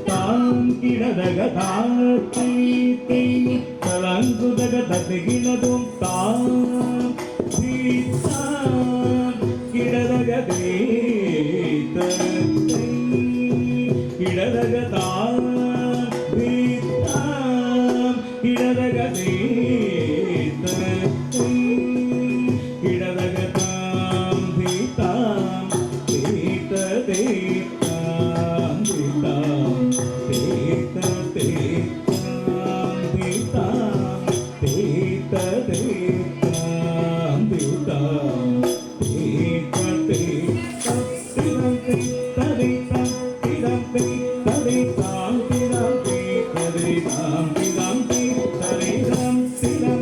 தாம் கிடதக தாத்தி தலங்குதக தத்துகினதும் தாம் கிடதக கிடதக தாம் கிடதக கிடதக தாம் தீதாம் தீத தீதாம் தீதாம் தீத தீதாம் தீதாம் தீத தீதாம்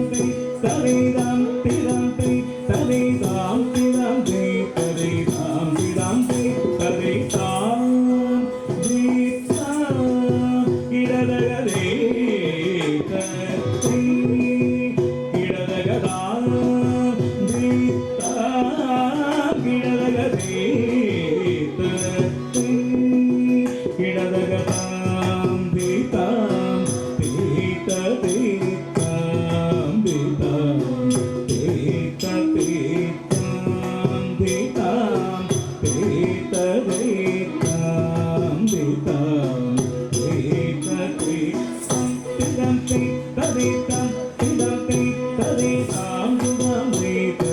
தீதாம்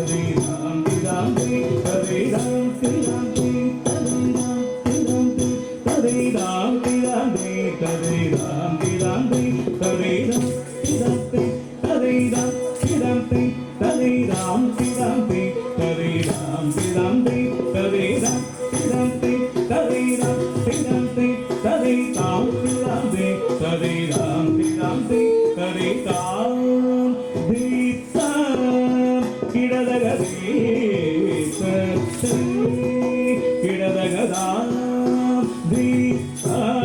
தீத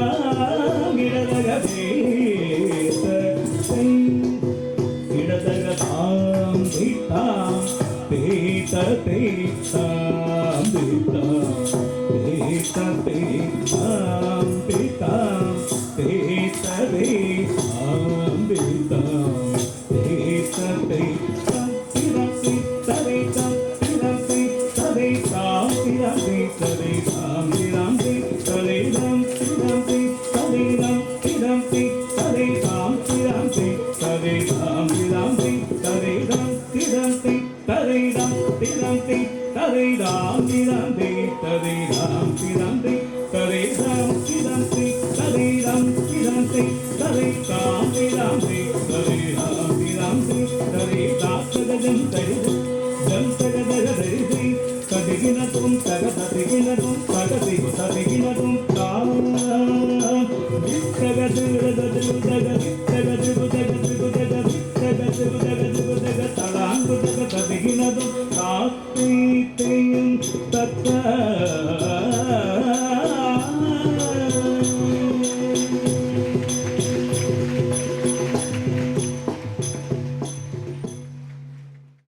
தீதாம் தீதாம் தீதாம் தீதாம் தீதாம் தீதாம் தீதாம் தீதாம் தீதாம் தீதாம் தீதாம் தீதாம் தீதாம் தீதாம் தீதாம் தீதாம் தத்த